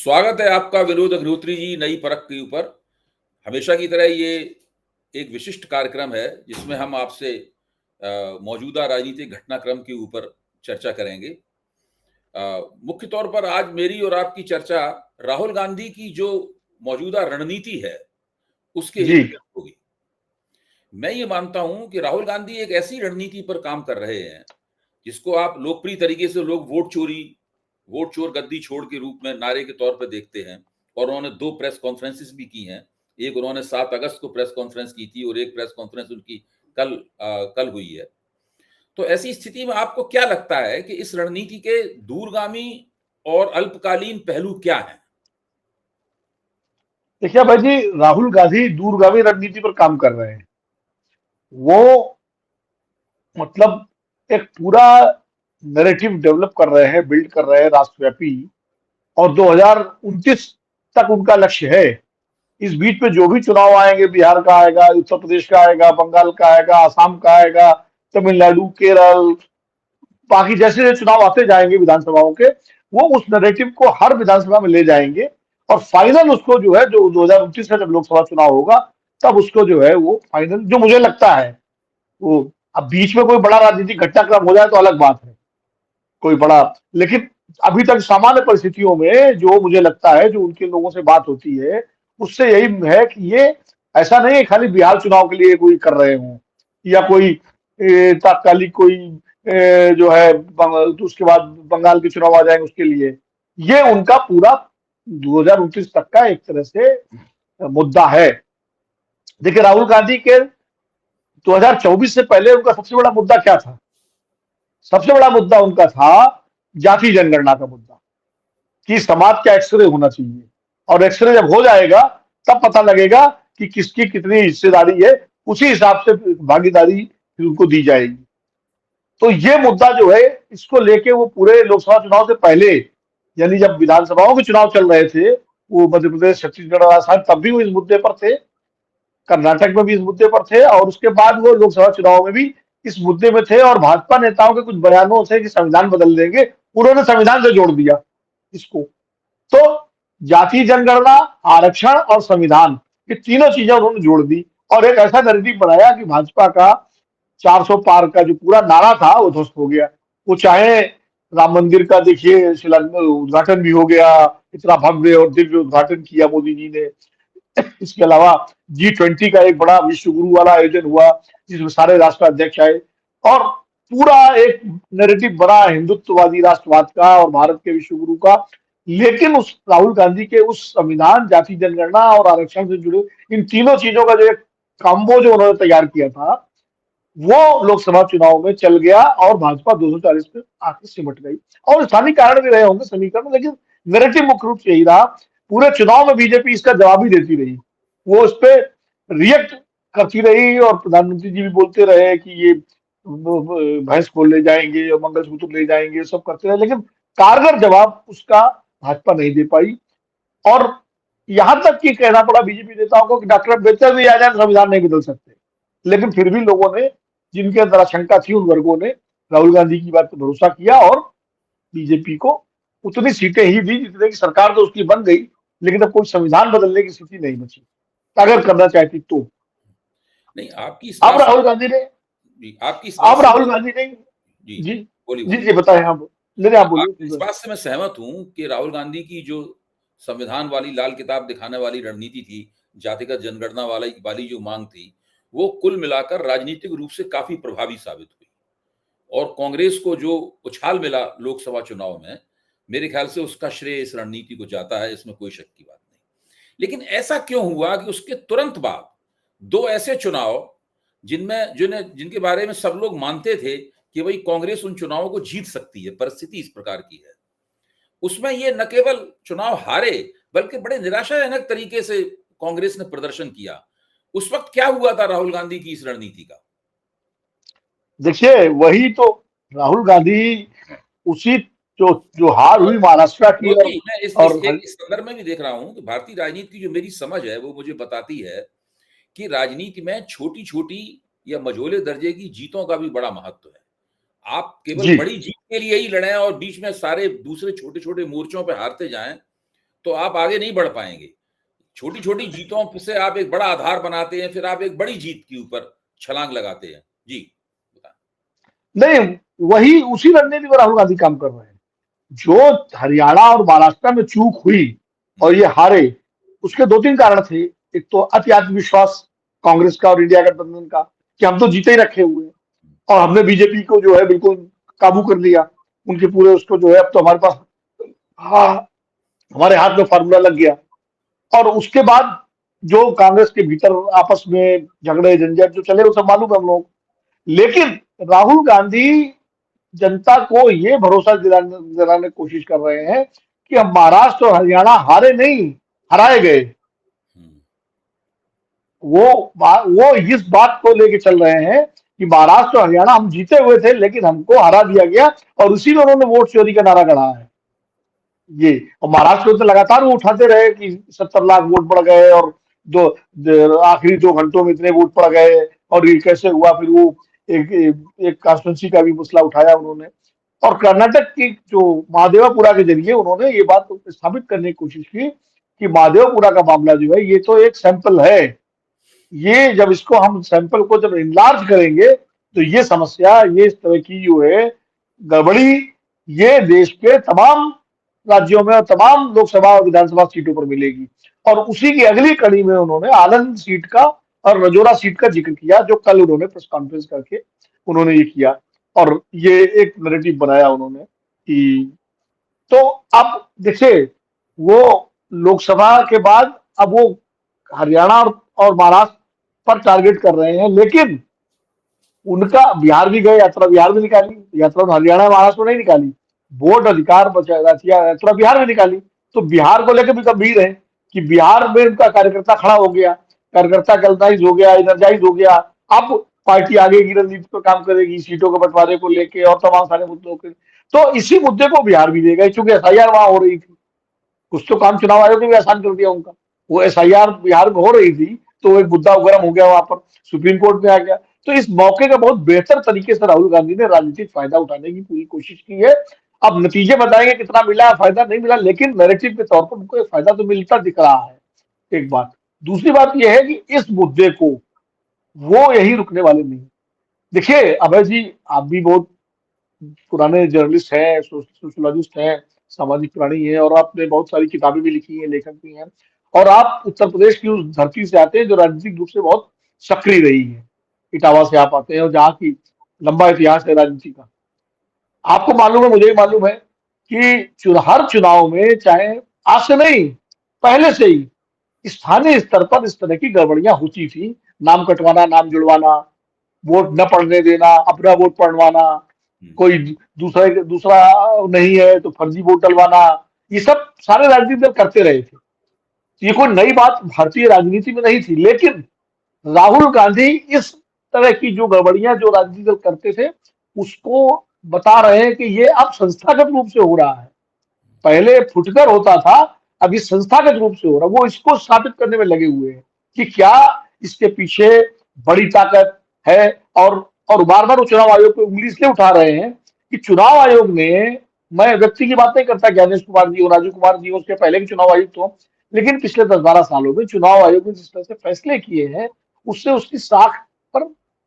स्वागत है आपका विनोद अग्निहोत्री जी नई परख के ऊपर। हमेशा की तरह ये एक विशिष्ट कार्यक्रम है जिसमें हम आपसे मौजूदा राजनीतिक घटनाक्रम के ऊपर चर्चा करेंगे। मुख्य तौर पर आज मेरी और आपकी चर्चा राहुल गांधी की जो मौजूदा रणनीति है उसके जी। इर्द-गिर्द होगी। मैं ये मानता हूं कि राहुल गांधी एक ऐसी रणनीति पर काम कर रहे हैं जिसको आप लोकप्रिय तरीके से लोग वोट चोर गद्दी छोड़ के रूप में नारे के तौर पर देखते हैं। और उन्होंने 2 प्रेस कॉन्फ्रेंसेस भी की हैं। एक उन्होंने 7 अगस्त को प्रेस कॉन्फ्रेंस की थी और एक प्रेस कॉन्फ्रेंस उनकी कल हुई है। तो ऐसी स्थिति में आपको क्या लगता है कि इस रणनीति के दूरगामी और अल्पकालीन पहलू क्या हैं? देखिए भाई जी, राहुल गांधी दूरगामी रणनीति पर काम कर रहे हैं। वो मतलब एक पूरा नैरेटिव डेवलप कर रहे हैं, बिल्ड कर रहे हैं राष्ट्रव्यापी, और 2029 तक उनका लक्ष्य है। इस बीच में जो भी चुनाव आएंगे, बिहार का आएगा, उत्तर प्रदेश का आएगा, बंगाल का आएगा, असम का आएगा, तमिलनाडु, केरल, बाकी जैसे चुनाव आते जाएंगे विधानसभाओं के, वो उस नैरेटिव को हर विधानसभा में ले जाएंगे। और फाइनल उसको जो है, जो 2029 में जब लोकसभा चुनाव होगा, तब उसको जो है वो फाइनल, जो मुझे लगता है वो, अब बीच में कोई बड़ा राजनीतिक घटनाक्रम हो जाए तो अलग बात है, कोई बड़ा, लेकिन अभी तक सामान्य परिस्थितियों में जो मुझे लगता है, जो उनके लोगों से बात होती है, उससे यही है कि ये ऐसा नहीं है खाली बिहार चुनाव के लिए कोई कर रहे हों, या कोई तात्कालिक कोई जो है तो उसके बाद बंगाल के चुनाव आ जाएंगे उसके लिए। ये उनका पूरा 2029 तक का एक तरह से मुद्दा है। देखिए, राहुल गांधी के 2024 से पहले उनका सबसे बड़ा मुद्दा क्या था? सबसे बड़ा मुद्दा उनका था जाति जनगणना का मुद्दा, कि समाज का एक्सरे होना चाहिए, और एक्सरे जब हो जाएगा तब पता लगेगा कि किसकी कितनी हिस्सेदारी है, उसी हिसाब से भागीदारी फिर उनको दी जाएगी। तो ये मुद्दा जो है, इसको लेके वो पूरे लोकसभा चुनाव से पहले, यानी जब विधानसभाओं के चुनाव चल रहे थे, वो मध्य प्रदेश, छत्तीसगढ़, राजस्थान, तब भी वो इस मुद्दे पर थे, कर्नाटक में भी इस मुद्दे पर थे, और उसके बाद वो लोकसभा चुनाव में भी इस मुद्दे में थे। और भाजपा नेताओं के कुछ बयानों से कि संविधान बदल देंगे, उन्होंने संविधान से जोड़ दिया इसको। तो जाति जनगणना, आरक्षण और संविधान, ये तीनों चीजें उन्होंने जोड़ दी, और एक ऐसा नैरेटिव बनाया कि भाजपा का 400 पार का जो पूरा नारा था वो ध्वस्त हो गया। वो चाहे राम मंदिर का देखिए उद्घाटन भी हो गया, इतना भव्य और दिव्य उद्घाटन किया मोदी जी ने। इसके अलावा G20 का एक बड़ा विश्व गुरु वाला आयोजन हुआ, जिसमें सारे राष्ट्राध्यक्ष आए, और पूरा एक नैरेटिव बना हिंदुत्ववादी राष्ट्रवाद का और भारत के विश्व गुरु का। लेकिन उस राहुल गांधी के उस संविधान, जाति जनगणना और आरक्षण से जुड़े इन तीनों चीजों का जो एक कॉम्बो जो उन्होंने तैयार किया था, वो लोकसभा चुनाव में चल गया, और भाजपा 240 पे आके सिमट गई। और स्थानीय कारण भी रहे होंगे समीकरण, लेकिन नैरेटिव मुख्य रूप से यही रहा। पूरे चुनाव में बीजेपी इसका जवाब ही देती रही, वो इस पे रिएक्ट करती रही, और प्रधानमंत्री जी भी बोलते रहे कि ये भैंस खोल ले जाएंगे और मंगलसूत्र ले जाएंगे, सब करते रहे, लेकिन कारगर जवाब उसका भाजपा नहीं दे पाई। और यहां तक कि कहना पड़ा बीजेपी नेताओं को कि डॉक्टर अम्बेडकर भी आ जाए, संविधान नहीं बदल सकते। लेकिन फिर भी लोगों ने, जिनके अंदर आशंका थी, उन वर्गों ने राहुल गांधी की बात पर भरोसा किया, और बीजेपी को उतनी सीटें ही दी जितने की सरकार तो उसकी बन गई, लेकिन अब कोई संविधान बदलने की स्थिति नहीं बची, अगर करना चाहती तो। नहीं, आपकी इस अब बात राहुल गांधी ने जी, आपकी इस बात अब से राहुल गांधी ने जी, जी बोलिए, जी बोलिए। जी बताएं। आप नहीं, आप इस बोलिए। बात से मैं सहमत हूं कि राहुल गांधी की जो संविधान वाली लाल किताब दिखाने वाली रणनीति थी, जातिगत जनगणना वाली जो मांग थी, वो कुल मिलाकर राजनीतिक रूप से काफी प्रभावी साबित हुई। और कांग्रेस को जो उछाल मिला लोकसभा चुनाव में, मेरे ख्याल से उसका श्रेय इस रणनीति को जाता है, इसमें कोई शक की बात नहीं। लेकिन ऐसा क्यों हुआ कि उसके तुरंत बाद 2 ऐसे चुनाव जिनके बारे में सब लोग मानते थे कि भाई कांग्रेस उन चुनावों को जीत सकती है, परिस्थिति इस प्रकार की है। उसमें ये न केवल चुनाव हारे, बल्कि बड़े निराशाजनक तरीके से कांग्रेस ने प्रदर्शन किया। उस वक्त क्या हुआ था राहुल गांधी की इस रणनीति का? देखिए, वही तो राहुल गांधी, उसी जो जो हार हुई महाराष्ट्र की, मोदी, मैं और इस संदर्भ में भी देख रहा हूं कि भारतीय राजनीति की जो मेरी समझ है वो मुझे बताती है कि राजनीति में छोटी-छोटी या मझोले दर्जे की जीतों का भी बड़ा महत्व है। आप केवल जी बड़ी जीत के लिए ही लड़ें और बीच में सारे दूसरे छोटे-छोटे मोर्चों पे हारते जाएं, तो आप आगे नहीं बढ़ पाएंगे। छोटी-छोटी जीतों से आप एक बड़ा आधार बनाते हैं, फिर आप एक बड़ी जीत के ऊपर छलांग लगाते हैं। जी, बताएँ। नहीं, वही उसी रणनीति पर राहुल गांधी काम कर रहे हैं। जो हरियाणा और महाराष्ट्र में चूक हुई और ये हारे, उसके 2-3 कारण थे। एक तो अति आत्मविश्वास कांग्रेस का और इंडिया गठबंधन का कि हम तो जीते ही रखे हुए हैं और हमने बीजेपी को जो है बिल्कुल काबू कर लिया। उनके पूरे उसको जो है अब तो हमारे पास, हाँ, हमारे हाथ में फार्मूला लग गया। और उसके बाद जो कांग्रेस के भीतर आपस में झगड़े झंझट जो चले वो सब मालूम है हम लोग। लेकिन राहुल गांधी जनता को ये भरोसा दिलाने दिलाने की कोशिश कर रहे हैं कि हम महाराष्ट्र और हरियाणा हारे नहीं, हराए गए। हुँ, वो इस बात को लेके चल रहे हैं कि महाराष्ट्र और हरियाणा हम जीते हुए थे लेकिन हमको हरा दिया गया और उसी में उन्होंने वोट चोरी का नारा गढ़ा है। ये और महाराष्ट्र में तो लगातार वो उठाते रहे कि 70 लाख वोट पड़ गए और आखिरी 2 घंटों में इतने वोट पड़ गए और ये कैसे हुआ। फिर वो एक कॉन्स्टिट्यूंसी का भी मसला उठाया उन्होंने और कर्नाटक की जो महादेवापुरा के जरिए उन्होंने ये बात स्थापित करने की कोशिश की कि महादेवपुरा का मामला जो है ये तो एक सैंपल है। ये जब इसको हम सैंपल को जब इनलार्ज करेंगे तो ये समस्या, ये इस तरह की जो है गड़बड़ी, ये देश के तमाम राज्यों में और तमाम लोकसभा और विधानसभा सीटों पर मिलेगी। और उसी की अगली कड़ी में उन्होंने आनंद सीट का और रजौरा सीट का जिक्र किया जो कल उन्होंने प्रेस कॉन्फ्रेंस करके उन्होंने ये किया और ये एक नैरेटिव बनाया उन्होंने कि तो अब देखिए वो लोकसभा के बाद अब वो हरियाणा और महाराष्ट्र पर टारगेट कर रहे हैं। लेकिन उनका बिहार भी गए, यात्रा बिहार में निकाली, यात्रा हरियाणा महाराष्ट्र में नहीं निकाली। वोट अधिकार यात्रा बिहार में निकाली। तो बिहार को लेकर भी गंभीर है कि बिहार में उनका कार्यकर्ता खड़ा हो गया, कार्यकर्ता गैल्वनाइज हो गया, एनर्जाइज हो गया। अब पार्टी आगे की रणनीति पर काम करेगी सीटों के बंटवारे को लेके और तमाम सारे मुद्दों के। तो इसी मुद्दे को बिहार भी देगा क्योंकि एफआईआर वहां हो रही थी। कुछ तो काम चुनाव आयोग ने भी आसान कर दिया उनका। वो एसआईआर बिहार में हो रही थी तो एक मुद्दा गर्म हो गया वहां पर, सुप्रीम कोर्ट में आ गया। तो इस मौके का बहुत बेहतर तरीके से राहुल गांधी ने राजनीतिक फायदा उठाने की पूरी कोशिश की है। अब नतीजे बताएंगे कितना मिला फायदा नहीं मिला, लेकिन नैरेटिव के तौर पर उनको एक फायदा तो मिलता दिख रहा है। एक बात, दूसरी बात यह है कि इस मुद्दे को वो यही रुकने वाले नहीं। देखिए अभय जी, आप भी बहुत पुराने जर्नलिस्ट हैं, सोशोलॉजिस्ट हैं, सामाजिक प्राणी हैं और आपने बहुत सारी किताबें भी लिखी हैं, लेखक भी हैं और आप उत्तर प्रदेश की उस धरती से आते हैं जो राजनीतिक रूप से बहुत सक्रिय रही है। इटावा से आप आते हैं और जहाँ की लंबा इतिहास है राजनीति का। आपको मालूम है, मुझे भी मालूम है कि हर चुनाव में, चाहे आज से नहीं पहले से ही स्थानीय स्तर पर इस तरह की गड़बड़ियां होती थी। नाम कटवाना, नाम जुड़वाना, वोट न पड़ने देना, अपना वोट पड़वाना, हुँ, कोई दूसरा दूसरा नहीं है तो फर्जी वोट डलवाना, ये सब सारे राजनीतिक दल करते रहे थे। ये कोई नई बात भारतीय राजनीति में नहीं थी। लेकिन राहुल गांधी इस तरह की जो गड़बड़ियां जो राजनीतिक दल करते थे उसको बता रहे हैं कि ये अब संस्थागत रूप से हो रहा है। पहले फुटकर होता था, अब ये संस्थागत रूप से हो रहा है। वो इसको स्थापित करने में लगे हुए हैं कि क्या इसके पीछे बड़ी ताकत है। और बार बार वो चुनाव आयोग पे उंगली इसलिए उठा रहे हैं कि चुनाव आयोग ने, मैं व्यक्ति की बात नहीं करता, ज्ञानेश कुमार जी हो, राजू कुमार जी हो, उसके पहले के चुनाव आयुक्त हो, लेकिन पिछले 10-12 सालों में चुनाव आयोग ने जिस तरह से फैसले किए हैं उससे उसकी साख पर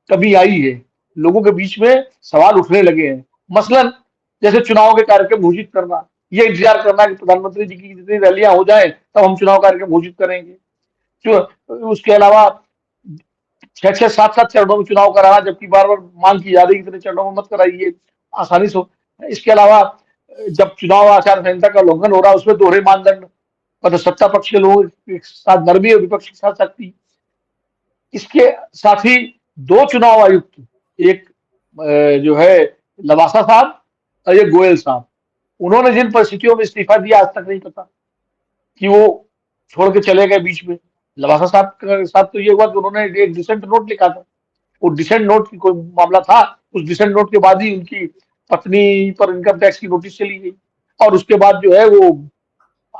कमी आई है। लोगों के बीच में सवाल उठने लगे हैं। मसलन जैसे चुनाव के कार्यक्रम घोषित करना, ये इंतजार करना कि प्रधानमंत्री जी की जितनी रैलियां हो जाए तब हम चुनाव कार्यक्रम घोषित करेंगे। जो उसके अलावा 6-6, 7-7 चरणों में चुनाव कराना, जबकि बार बार मांग की जा रही है इतने चरणों में मत कराइए, आसानी से। इसके अलावा जब चुनाव आचार संहिता का उल्लंघन हो रहा है उसमें दोहरे मानदंड, मतलब सत्ता पक्ष के लोगों के साथ नरमी और विपक्ष के साथ सख्ती। इसके साथ ही 2 चुनाव आयुक्त, एक जो है लवासा साहब और एक गोयल साहब, उन्होंने जिन परिस्थितियों में इस्तीफा दिया आज तक नहीं पता कि वो छोड़ के चले गए बीच में। लवासा साहब के साथ तो ये हुआ कि उन्होंने एक डिसेंट नोट लिखा था। वो डिसेंट नोट की कोई मामला था, उस डिसेंट नोट के बाद ही उनकी पत्नी पर इनकम टैक्स की नोटिस चली गई और उसके बाद जो है वो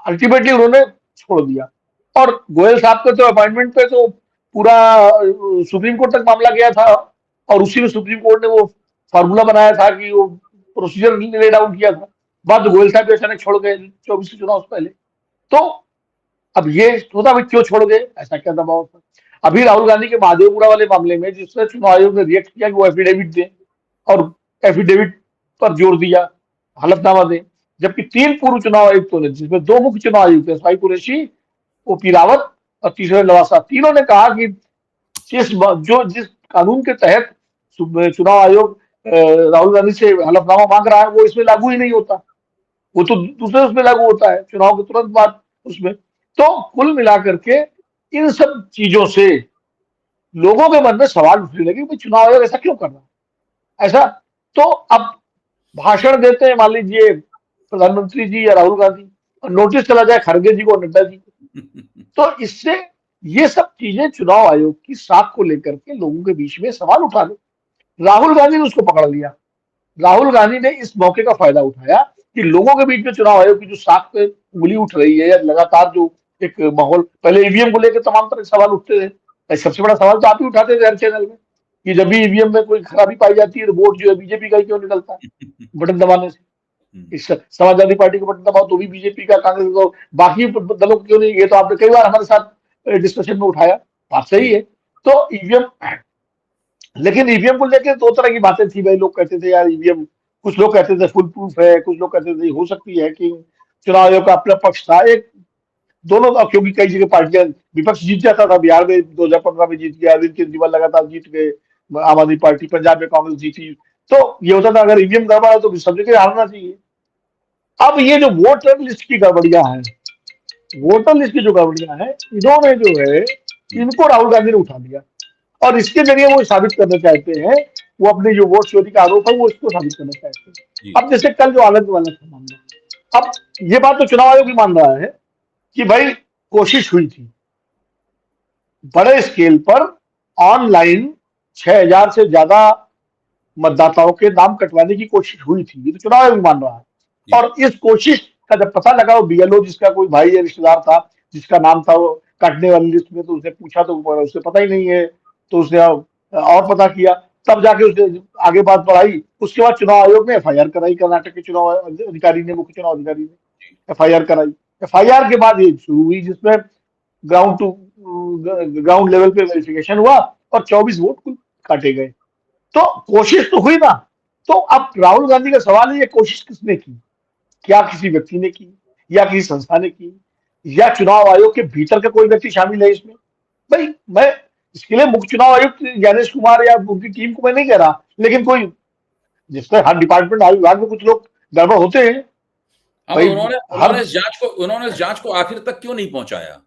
अल्टीमेटली उन्होंने छोड़ दिया। और गोयल साहब के तो अपॉइंटमेंट पे तो पूरा सुप्रीम कोर्ट तक मामला गया था और उसी में सुप्रीम कोर्ट ने वो फार्मूला बनाया था कि वो प्रोसीजर ले डाउन किया था। बाद गोयल साहब अचानक छोड़ गए 24 के चुनाव से पहले। तो अब ये होता भाई क्यों छोड़ गए, ऐसा क्या दबाव था। अभी राहुल गांधी के महादेवपुरा वाले मामले में जिसमें चुनाव आयोग ने रिएक्ट किया कि वो एफिडेविट दें, और एफिडेविट पर जोर दिया, हलफनामा दें, जबकि 3 पूर्व चुनाव आयुक्तों ने, जिसमें 2 मुख्य चुनाव आयुक्त है, सवाई कुरैशी, ओपी रावत और तीसरे लवासा, तीनों ने कहा कि जिस कानून के तहत चुनाव आयोग राहुल गांधी से हलफनामा मांग रहा है वो इसमें लागू ही नहीं होता, वो तो दूसरे उसमें लागू होता है चुनाव के तुरंत बाद उसमें। तो कुल मिलाकर के इन सब चीजों से लोगों के मन में सवाल उठने लगे कि चुनाव आयोग ऐसा क्यों कर रहा है, ऐसा। तो अब भाषण देते हैं मान लीजिए प्रधानमंत्री जी या राहुल गांधी, और नोटिस चला जाए खड़गे जी को, नड्डा जी को, तो इससे ये सब चीजें चुनाव आयोग की साख को लेकर के लोगों के बीच में सवाल उठा लो। राहुल गांधी ने उसको पकड़ लिया। राहुल गांधी ने इस मौके का फायदा उठाया कि लोगों के बीच में चुनाव आयोग की जो साख पे उंगली उठ रही है, या लगातार जो एक माहौल, पहले ईवीएम को लेकर तमाम तरह के सवाल उठते थे, सबसे बड़ा सवाल तो आप ही उठाते थे हर चैनल में कि जब भी ईवीएम में कोई खराबी पाई जाती है तो वोट जो है बीजेपी का ही क्यों निकलता है बटन दबाने से। इस समाजवादी पार्टी का बटन दबाओ तो भी बीजेपी का, कांग्रेस को, बाकी दलों को क्यों नहीं, ये तो आपने कई बार हमारे साथ डिस्कशन में उठाया, बात सही है। तो ईवीएम, लेकिन ईवीएम को लेकर 2 तरह की बातें थी भाई, लोग कहते थे यार ईवीएम, कुछ लोग कहते थे फुल प्रूफ है, कुछ लोग कहते थे हो सकती है कि चुनाव आयोग का अपना पक्ष था एक, दोनों का, क्योंकि कई जगह पार्टियां, विपक्ष जीत जाता था, बिहार में 2015 में जीत गया, अरविंद केजरीवाल लगातार जीत गए, आम आदमी पार्टी, पंजाब में कांग्रेस जीती, तो ये होता था अगर ईवीएम गड़बड़ा है तो सब जगह हारना चाहिए। अब ये जो वोटर लिस्ट की गड़बड़ियां हैं, वोटर लिस्ट की जो गड़बड़ियां हैं, इन्होंने जो है, इनको राहुल गांधी ने उठा लिया, और इसके जरिए वो साबित करना चाहते हैं, वो अपने जो वोट चोरी का आरोप है वो इसको साबित करना चाहते हैं। अब जैसे कल जो आनंद वाला था मामला, अब ये बात तो चुनाव आयोग ही मान रहा है कि भाई कोशिश हुई थी बड़े स्केल पर, ऑनलाइन 6,000 से ज्यादा मतदाताओं के नाम कटवाने की कोशिश हुई थी, ये तो चुनाव आयोग मान रहा है। और इस कोशिश का जब पता लगा, वो बीएलओ जिसका कोई भाई या रिश्तेदार था जिसका नाम था वो काटने वाली लिस्ट में, तो उसने पूछा तो उसे पता ही नहीं है, तो उसने और पता किया, तब जाके उसने आगे बात बढ़ाई। उसके बाद चुनाव आयोग ने एफआईआर कराई, कर्नाटक के चुनाव अधिकारी ने, मुख्य चुनाव अधिकारी ने एफआईआर कराई। एफआईआर के बाद ये शुरू हुई जिसमें ग्राउंड लेवल पे वेरिफिकेशन हुआ और 24 वोट कुल काटे गए। तो कोशिश तो हुई ना। तो अब राहुल गांधी का सवाल है, ये कोशिश किसने की, क्या किसी व्यक्ति ने की, या किसी संस्था ने की, या चुनाव आयोग के भीतर का कोई व्यक्ति शामिल है इसमें। भाई मैं इसके लिए मुख्य चुनाव आयुक्त ज्ञानेश कुमार या उनकी टीम को मैं नहीं कह रहा, लेकिन कोई, जिसमें हर डिपार्टमेंट, हर विभाग में कुछ लोग गड़बड़ होते हैं भाई। उन्होंने हर उन्होंने इस जांच को आखिर तक क्यों नहीं पहुंचाया?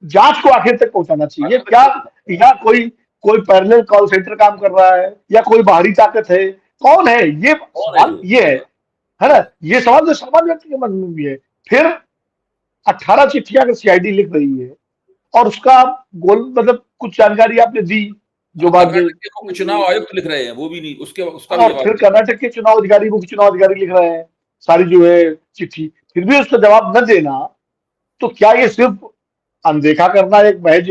जांच को आखिर तक पहुंचाना चाहिए आखिर क्या, तक या कोई कोई पैरेलल कॉल सेंटर काम कर रहा है, या कोई बाहरी ताकत है, कौन है, ये कौन है सवाल वो? ये है ना, ये सवाल तो सामान्य व्यक्ति के मन में भी है। फिर 18 चिट्ठियां अगर सीआईडी लिख रही है, और उसका गोल मतलब कुछ जानकारी आपने दी जो बात, कर्नाटक के मुख्य चुनाव आयुक्त लिख रहे हैं, वो भी नहीं, उसके उसका भी और जवाब फिर नहीं। कर्नाटक के चुनाव अधिकारी, मुख्य चुनाव अधिकारी लिख रहे हैं सारी जो है चिट्ठी, फिर भी उसका जवाब न देना, तो क्या ये सिर्फ अनदेखा करना एक महज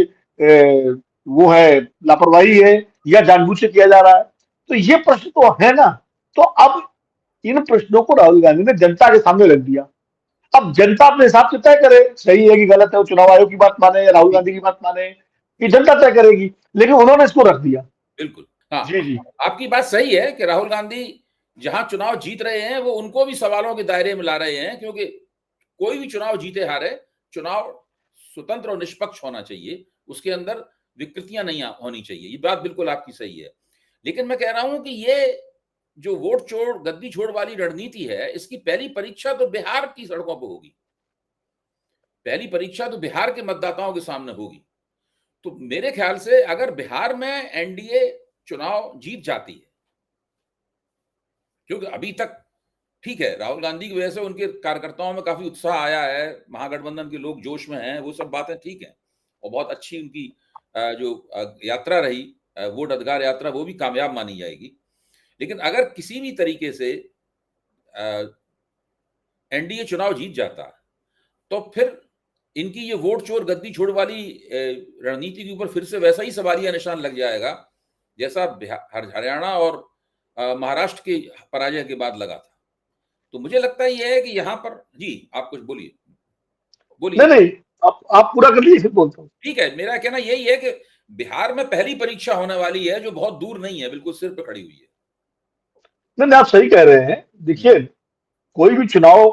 वो है, लापरवाही है, या जानबूझ के किया जा रहा है। तो ये प्रश्न तो है ना। तो अब इन प्रश्नों को राहुल गांधी ने जनता के सामने रख दिया। अब जनता अपने हिसाब से तय करे सही है कि गलत है, वो चुनाव आयोग की बात माने या राहुल गांधी की बात माने, ये जनता तय करेगी, लेकिन उन्होंने इसको रख दिया। बिल्कुल, हाँ, जी जी आपकी बात सही है कि राहुल गांधी जहां चुनाव जीत रहे हैं वो उनको भी सवालों के दायरे में ला रहे हैं, क्योंकि कोई भी चुनाव जीते हारे, चुनाव स्वतंत्र और निष्पक्ष होना चाहिए, उसके अंदर विकृतियां नहीं होनी चाहिए, ये बात बिल्कुल आपकी सही है। लेकिन मैं कह रहा हूं कि ये जो वोट चोर गद्दी छोड़ वाली रणनीति है, इसकी पहली परीक्षा तो बिहार की सड़कों पर होगी, पहली परीक्षा तो बिहार के मतदाताओं के सामने होगी। तो मेरे ख्याल से अगर बिहार में एनडीए चुनाव जीत जाती है, क्योंकि अभी तक ठीक है, राहुल गांधी की वजह से उनके कार्यकर्ताओं में काफी उत्साह आया है, महागठबंधन के लोग जोश में हैं, वो सब बातें ठीक हैं, और बहुत अच्छी उनकी जो यात्रा रही, वोट अधिकार यात्रा, वो भी कामयाब मानी जाएगी। लेकिन अगर किसी भी तरीके से एनडीए चुनाव जीत जाता, तो फिर इनकी ये वोट चोर गद्दी छोड़ वाली रणनीति के ऊपर फिर से वैसा ही सवालिया निशान लग जाएगा जैसा हरियाणा और महाराष्ट्र के पराजय के बाद लगा था। तो मुझे लगता है ये है कि यहाँ पर, जी आप कुछ बोलिए। बोलिए। नहीं, आप पूरा कर लीजिए, फिर बोलता हूँ। ठीक है, मेरा कहना यही है कि बिहार में पहली परीक्षा होने वाली है जो बहुत दूर नहीं है, बिल्कुल सिर पे खड़ी हुई है। नहीं, आप सही कह रहे हैं। हम्म, देखिए, कोई भी चुनाव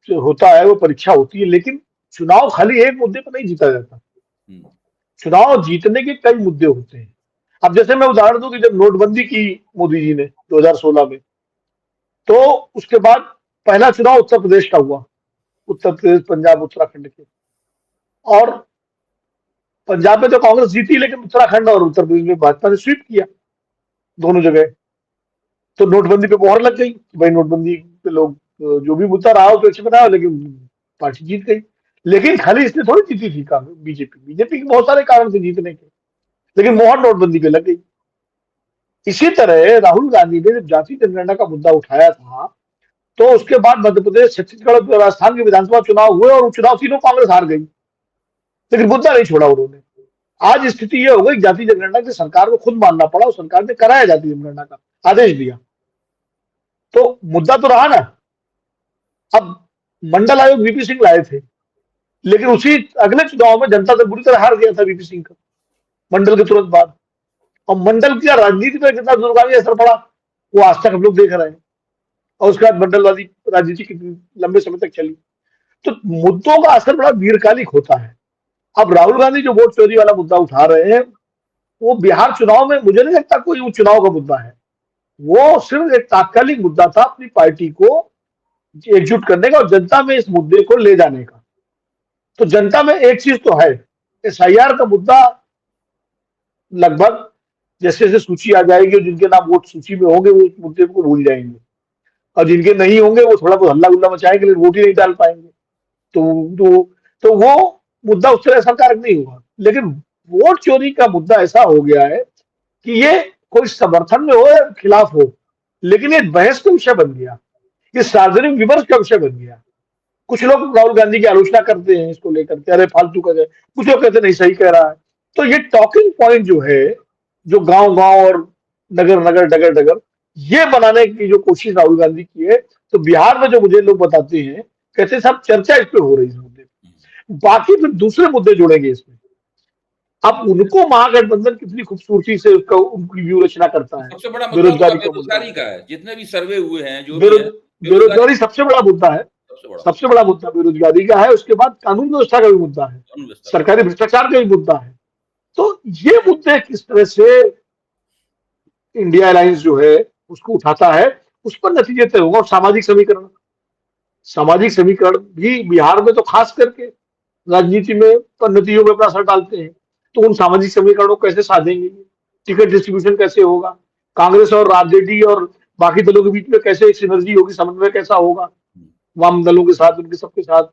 होता है, वो परीक्षा होती है, लेकिन चुनाव खाली एक मुद्दे पर नहीं जीता जाता। हम्म, चुनाव जीतने के कई मुद्दे होते हैं। अब जैसे मैं उदाहरण दूं कि जब नोटबंदी की मोदी जी ने 2016 में, तो उसके बाद पहला चुनाव उत्तर प्रदेश का हुआ। उत्तर प्रदेश, पंजाब, उत्तराखंड के। और पंजाब में तो कांग्रेस जीती, लेकिन उत्तराखंड और उत्तर प्रदेश में भाजपा ने स्वीप किया दोनों जगह। तो नोटबंदी पे मोहर लग गई कि भाई नोटबंदी पे लोग जो भी मुद्दा रहा हो तो अच्छे बनाओ, लेकिन पार्टी जीत गई। लेकिन खाली इसने थोड़ी जीती थी कांग्रेस, बीजेपी बीजेपी के बहुत सारे कारण थे जीतने के, लेकिन मोहर नोटबंदी पे लग गई। इसी तरह राहुल गांधी ने जब जाति जनगणना का मुद्दा उठाया था, तो उसके बाद मध्य प्रदेश, छत्तीसगढ़ और राजस्थान के विधानसभा चुनाव हुए, और चुनाव तीनों कांग्रेस हार गई, लेकिन मुद्दा नहीं छोड़ा उन्होंने। आज स्थिति ये हो गई, जाति जनगणना की सरकार को खुद मानना पड़ा, और सरकार ने कराया जाति जनगणना का आदेश दिया। तो मुद्दा तो रहा ना। अब मंडल आयोग वीपी सिंह लाए थे, लेकिन उसी अगले चुनाव में जनता दल बुरी तरह हार गया था वीपी सिंह का, मंडल के तुरंत बाद। और मंडल की राजनीति पर कितना दूरगामी असर पड़ा, वो आज तक हम लोग देख रहे हैं। और उसके बाद मंडलवादी राजनीति कितनी लंबे समय तक चली। तो मुद्दों का असर बड़ा दीर्घकालिक होता है। अब राहुल गांधी जो वोट चोरी वाला मुद्दा उठा रहे हैं, वो बिहार चुनाव में मुझे नहीं लगता कोई वो चुनाव का मुद्दा है। वो सिर्फ एक तात्कालिक मुद्दा था अपनी पार्टी को एकजुट करने का और जनता में इस मुद्दे को ले जाने का। तो जनता में एक चीज तो है, एसआईआर का मुद्दा लगभग जैसे जैसे सूची आ जाएगी और जिनके नाम वोट सूची में होंगे वो उस मुद्दे को भूल जाएंगे, और जिनके नहीं होंगे वो थोड़ा बहुत हल्ला गुल्ला मचाएंगे, लेकिन वोट ही नहीं डाल पाएंगे। तो वो मुद्दा उस तरह असरकारक नहीं हुआ। लेकिन वोट चोरी का मुद्दा ऐसा हो गया है कि ये कोई समर्थन में हो या खिलाफ हो, लेकिन ये बहस का विषय बन गया, ये सार्वजनिक विमर्श का विषय बन गया। कुछ लोग राहुल गांधी की आलोचना करते हैं इसको लेकर के, अरे फालतू का है। कुछ लोग कहते नहीं, सही कह रहा है। तो ये टॉकिंग पॉइंट जो है, जो गांव गांव और नगर नगर डगर डगर ये बनाने की जो कोशिश राहुल गांधी की है, तो बिहार में जो मुझे लोग बताते हैं, कहते हैं साहब चर्चा इस पे हो रही है, इस मुद्दे पे। बाकी फिर दूसरे मुद्दे जोड़ेंगे इसमें। अब उनको महागठबंधन कितनी खूबसूरती से उसका उनकी व्यू रचना करता है। सबसे बड़ा मुद्दा उनका बेरोजगारी का मुद्दा बेरोजगारी है। का है, जितने भी सर्वे हुए हैं जो भी है, बेरोजगारी बेरोजगारी सबसे बड़ा मुद्दा है। सबसे बड़ा सबसे बड़ा मुद्दा बेरोजगारी का है। उसके बाद कानून व्यवस्था का भी मुद्दा है, कानून व्यवस्था का। सरकारी भ्रष्टाचार का भी मुद्दा है। तो ये मुद्दे किस तरह से इंडिया अलायंस जो है उसको उठाता है, उस पर नतीजे तय होगा। और सामाजिक समीकरण भी बिहार में तो खास करके राजनीति में पर नतीजों में अपना असर डालते हैं। तो उन सामाजिक समीकरणों को कैसे साधेंगे, टिकट डिस्ट्रीब्यूशन कैसे होगा, कांग्रेस और आरजेडी और बाकी दलों के बीच में कैसे एक सिनर्जी होगी, समन्वय कैसा होगा वाम दलों के साथ, उनके सबके साथ।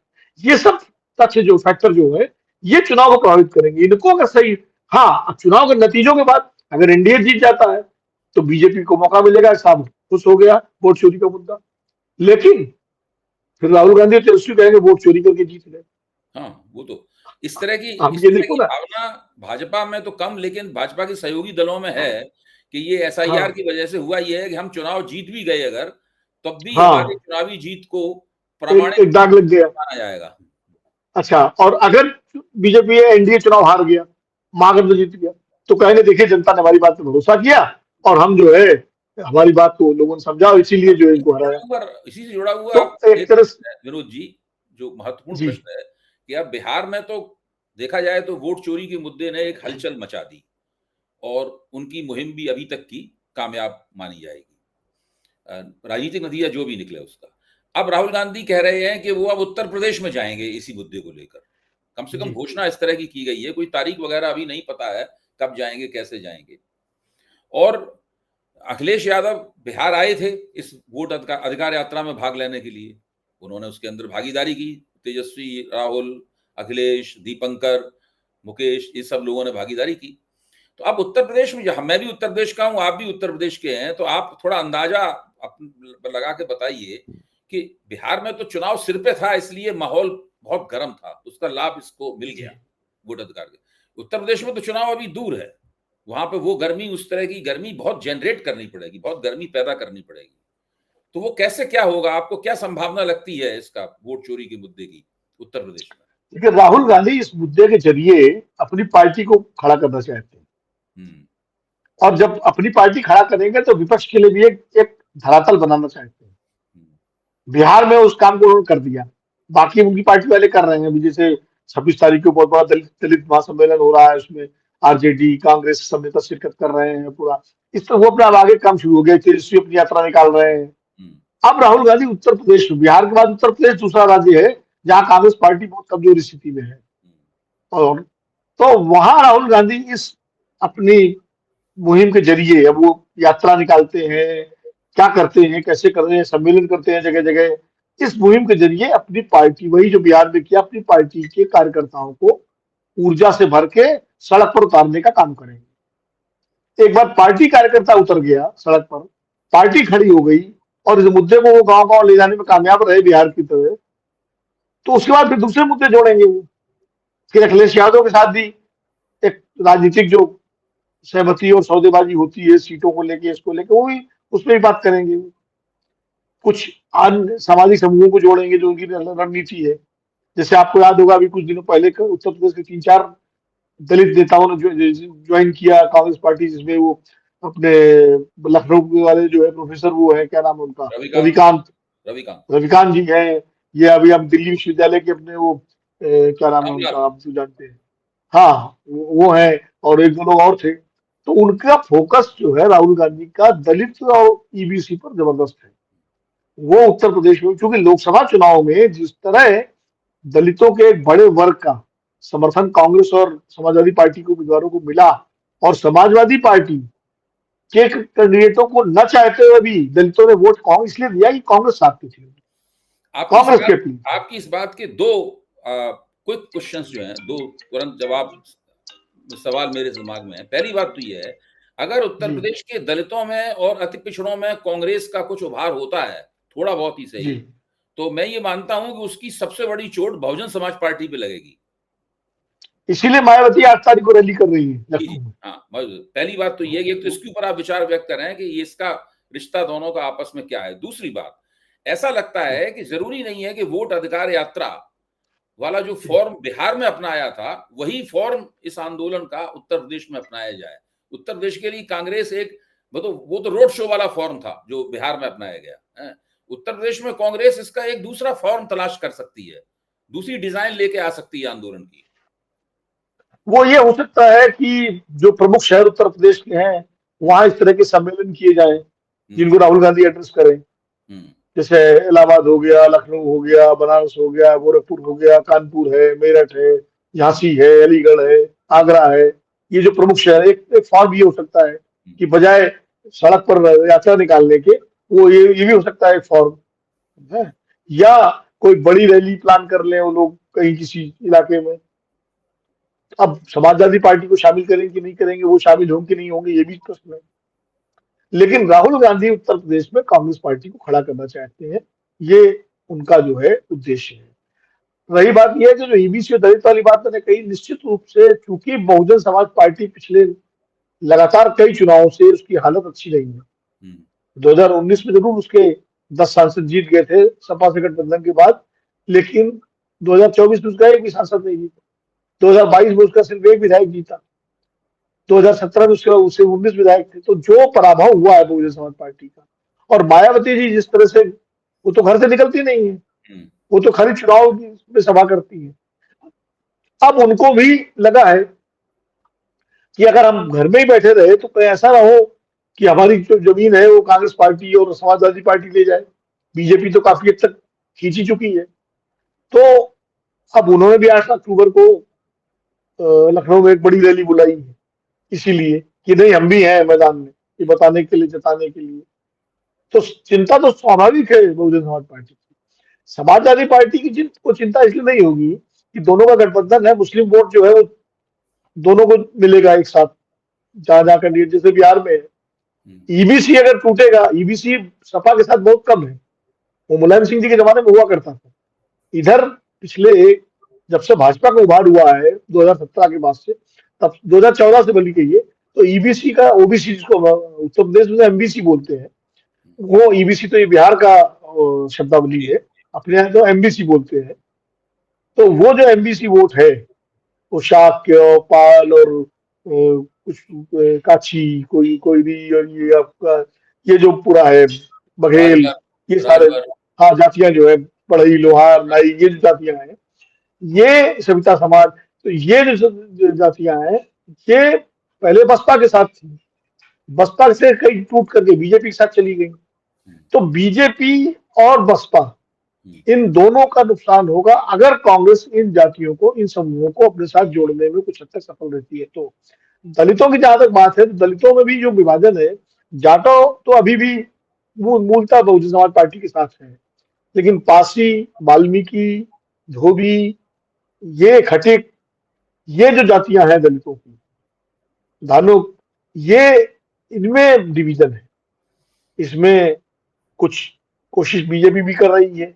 ये सब तथ्य जो फैक्टर जो है, ये चुनाव को प्रभावित करेंगे। इनको अगर सही, हाँ, चुनाव के नतीजों के बाद अगर एनडीए जीत जाता है तो बीजेपी को मौका मिलेगा, साहब खुश हो गया वोट चोरी का मुद्दा। लेकिन फिर राहुल गांधी और तेजस्वी कहेंगे वोट चोरी करके जीत गए। हाँ, वो तो इस तरह की हम इस ये तरह देखो की ना। भावना भाजपा में तो कम, लेकिन भाजपा के सहयोगी दलों में है कि ये एसआईआर हाँ, की वजह से हुआ ये है कि हम चुनाव जीत भी गए अगर, तब भी हमारी हाँ, चुनावी जीत को एक प्रमाणित एक दाग लग गया। माना जाएगा। अच्छा, और अगर बीजेपी एनडीए चुनाव हार गया, महागठबंधन जीत गया, तो कहेंगे देखिए जनता ने हमारी बात पे भरोसा किया, और हम जो है हमारी बात को लोगों ने समझा, और इसीलिए जो है इनको हराया। इसी से जुड़ा हुआ तो एक एक तरह से, प्रश्न है विनोद जी, जो महत्वपूर्ण जी, प्रश्न है कि अब बिहार में तो देखा जाए तो वोट चोरी के मुद्दे ने एक हलचल मचा दी और उनकी मुहिम भी अभी तक की कामयाब मानी जाएगी। राजनीतिक नतीजा जो भी निकले उसका। अब राहुल गांधी कह रहे हैं कि वो अब उत्तर प्रदेश में जाएंगे इसी मुद्दे को लेकर। कम से कम जी, घोषणा इस तरह की गई है, कोई तारीख वगैरह अभी नहीं पता है कब जाएंगे, कैसे जाएंगे। और अखिलेश यादव बिहार आए थे इस वोट अधिकार यात्रा में भाग लेने के लिए, उन्होंने उसके अंदर भागीदारी की। तेजस्वी, राहुल, अखिलेश, दीपंकर, मुकेश, ये सब लोगों ने भागीदारी की। तो अब उत्तर प्रदेश में, मैं भी उत्तर प्रदेश का हूं, आप भी उत्तर प्रदेश के हैं, तो आप थोड़ा अंदाजा लगा के बताइए कि बिहार में तो चुनाव सिर पे था, इसलिए माहौल बहुत गर्म था, उसका लाभ इसको मिल जी, गया वोट अधिकार के। उत्तर प्रदेश में तो चुनाव अभी दूर है, वहां पे वो गर्मी, उस तरह की गर्मी बहुत जनरेट करनी पड़ेगी, बहुत गर्मी पैदा करनी पड़ेगी। तो वो कैसे क्या होगा, आपको क्या संभावना लगती है इसका वोट चोरी के मुद्दे की उत्तर प्रदेश में। लेकिन राहुल गांधी इस मुद्दे के जरिए अपनी पार्टी को खड़ा करना चाहते हैं, हम्म, और जब अपनी पार्टी खड़ा करेंगे तो विपक्ष के लिए भी एक धरातल बनाना चाहते हैं। बिहार में उस काम को उन्होंने कर दिया, बाकी उनकी पार्टी वाले कर रहे हैं। अभी जैसे 26 तारीख को बहुत बड़ा दलित महासम्मेलन हो रहा है, उसमें आरजेडी कांग्रेस सब नेता शिरकत कर रहे हैं पूरा। इस तरह वो अपना अब आगे काम शुरू हो गया, तेजस्वी अपनी यात्रा निकाल रहे हैं। अब राहुल गांधी उत्तर प्रदेश में, बिहार के बाद उत्तर प्रदेश दूसरा राज्य है जहां कांग्रेस पार्टी बहुत कमजोर स्थिति में है, और तो वहां राहुल गांधी इस अपनी मुहिम के जरिए अब वो यात्रा निकालते हैं, क्या करते हैं, कैसे कर रहे हैं, सम्मेलन करते हैं जगह जगह। इस मुहिम के जरिए अपनी पार्टी, वही जो बिहार में किया, अपनी पार्टी के कार्यकर्ताओं को ऊर्जा से भर के सड़क पर उतारने का काम करेंगे। एक बार पार्टी कार्यकर्ता उतर गया सड़क पर, पार्टी खड़ी हो गई और इस मुद्दे को वो गांव गांव ले जाने में कामयाब रहे बिहार की तरह, तो उसके बाद फिर दूसरे मुद्दे जोड़ेंगे वो। फिर अखिलेश यादव के साथ भी एक राजनीतिक जो सहमति और सौदेबाजी होती है सीटों को लेके, इसको लेके, वो भी उसमें भी बात करेंगे। कुछ अन्य सामाजिक समूहों को जोड़ेंगे जो उनकी रणनीति है। जैसे आपको याद होगा, अभी कुछ दिनों पहले उत्तर प्रदेश के 3-4 दलित नेताओं ने ज्वाइन किया कांग्रेस पार्टी, जिसमें वो अपने लखनऊ वाले जो है प्रोफेसर, वो है क्या नाम है उनका, रविकांत रविकांत रविकांत जी हैं। ये अभी हम दिल्ली विश्वविद्यालय के अपने वो क्या नाम है उनका, आप तो जानते हैं, हाँ वो है, और एक दो लोग और थे। तो उनका फोकस जो है राहुल गांधी का दलित और ईबीसी पर जबरदस्त है। वो उत्तर प्रदेश में, क्योंकि लोकसभा चुनाव में जिस तरह दलितों के एक बड़े वर्ग का समर्थन कांग्रेस और समाजवादी पार्टी के उम्मीदवारों को मिला, और समाजवादी पार्टी के कैंडिडेटों को न चाहते हुए भी दलितों ने वोट कांग्रेस इसलिए दिया कि कांग्रेस साथ में थी, कांग्रेस के पी। आपकी इस बात के दो क्विक क्वेश्चंस जो हैं, दो तुरंत जवाब सवाल मेरे दिमाग में है। पहली बात तो ये है, अगर उत्तर प्रदेश के दलितों में और अति पिछड़ों में कांग्रेस का कुछ उभार होता है, थोड़ा बहुत ही सही, तो मैं ये मानता हूं कि उसकी सबसे बड़ी चोट बहुजन समाज पार्टी पे लगेगी। इसीलिए मायावती 8 तारीख को रैली कर रही है। हाँ, पहली बात तो ये तो इसके ऊपर आप विचार व्यक्त कर रहे हैं कि ये इसका रिश्ता दोनों का आपस में क्या है। दूसरी बात, ऐसा लगता है कि जरूरी नहीं है कि वोट अधिकार यात्रा वाला जो फॉर्म बिहार में अपनाया था, वही फॉर्म इस आंदोलन का उत्तर प्रदेश में अपनाया जाए। उत्तर प्रदेश के लिए कांग्रेस एक वो तो रोड शो वाला फॉर्म था जो बिहार में अपनाया गया है। उत्तर प्रदेश में कांग्रेस इसका एक दूसरा फॉर्म तलाश कर सकती है, दूसरी डिजाइन लेके आ सकती है आंदोलन की। वो ये हो सकता है कि जो प्रमुख शहर उत्तर प्रदेश के हैं वहां इस तरह के सम्मेलन किए जाएं जिनको राहुल गांधी एड्रेस करें। जैसे इलाहाबाद हो गया, लखनऊ हो गया, बनारस हो गया, गोरखपुर हो गया, कानपुर है, मेरठ है, झांसी है, अलीगढ़ है, आगरा है। ये जो प्रमुख शहर, एक फॉर्म ये हो सकता है कि बजाय सड़क पर यात्रा निकालने के, वो ये भी हो सकता है एक फॉर्म है, या कोई बड़ी रैली प्लान कर ले वो लोग कहीं किसी इलाके में। अब समाजवादी पार्टी को शामिल करेंगे कि नहीं करेंगे, वो शामिल होंगे कि नहीं होंगे, ये भी प्रश्न है। लेकिन राहुल गांधी उत्तर प्रदेश में कांग्रेस पार्टी को खड़ा करना चाहते हैं, ये उनका जो है उद्देश्य है। रही बात यह है कि जो ईबीसी और दलित वाली बात मैंने कही, निश्चित रूप से चूंकि बहुजन समाज पार्टी पिछले लगातार कई चुनावों से उसकी हालत अच्छी नहीं है। 2019 में जरूर उसके 10 सांसद जीत गए थे सपा से गठबंधन के बाद, लेकिन 2024 में उसका एक भी सांसद नहीं जीता। 2022 में उसका सिर्फ एक विधायक जीता। 2017 में उसके 19 विधायक थे। तो जो पराभव हुआ है बहुजन समाज पार्टी का, और मायावती जी जिस तरह से, वो तो घर से निकलती नहीं है, वो तो खाली चुनाव में सभा करती है। अब उनको भी लगा है कि अगर हम घर में ही बैठे रहे तो कहीं ऐसा ना हो कि हमारी जो जमीन है वो कांग्रेस पार्टी और समाजवादी पार्टी ले जाए। बीजेपी तो काफी हद तक खींची चुकी है। तो अब उन्होंने भी 8 अक्टूबर को लखनऊ में एक बड़ी रैली बुलाई है, इसीलिए कि नहीं हम भी हैं मैदान में, ये बताने के लिए, जताने के लिए। तो चिंता तो स्वाभाविक है बहुजन समाज पार्टी की। समाजवादी पार्टी की को चिंता इसलिए नहीं होगी कि दोनों का गठबंधन है, मुस्लिम वोट जो है वो दोनों को मिलेगा एक साथ, जहां जहां कैंडिडेट, जैसे बिहार में ईबीसी अगर टूटेगा, ईबीसी सपा के साथ बहुत कम है, वो मुलायम सिंह जी के जमाने में हुआ करता था। इधर पिछले जब से भाजपा का उभार हुआ है 2017 के बाद से, तब 2014 से बल्कि कहिए, तो ईबीसी का, ओबीसी जिसको उत्तर प्रदेश में एमबीसी बोलते हैं, वो ईबीसी तो ये बिहार का शब्दावली है, अपने यहाँ तो एमबीसी बोलते हैं। तो वो जो एमबीसी वोट है, वो शाक्य, पाल और कुछ काची, कोई कोई भी, और ये आपका ये जो पूरा है बघेल, राजभर। ये सारे, राजभर। हाँ जातियां जो है, बढ़ई, लोहार, नाई, ये जो जातियां हैं, ये सविता समाज, तो ये जो जातियां हैं, ये पहले बसपा के साथ थी, बसपा से कई टूट करके बीजेपी के साथ चली गई। तो बीजेपी और बसपा, इन दोनों का नुकसान होगा अगर कांग्रेस इन जातियों को, इन समूहों को अपने साथ जोड़ने में कुछ हद तक सफल रहती है। तो दलितों की जहां तक बात है, तो दलितों में भी जो विभाजन है, जाटो तो अभी भी मूलतः बहुजन समाज पार्टी के साथ है, लेकिन पासी, वाल्मीकि, धोबी, ये खटिक, ये जो जातियां हैं दलितों की, धानुक, ये, इनमें डिवीजन है। इसमें कुछ कोशिश बीजेपी भी कर रही है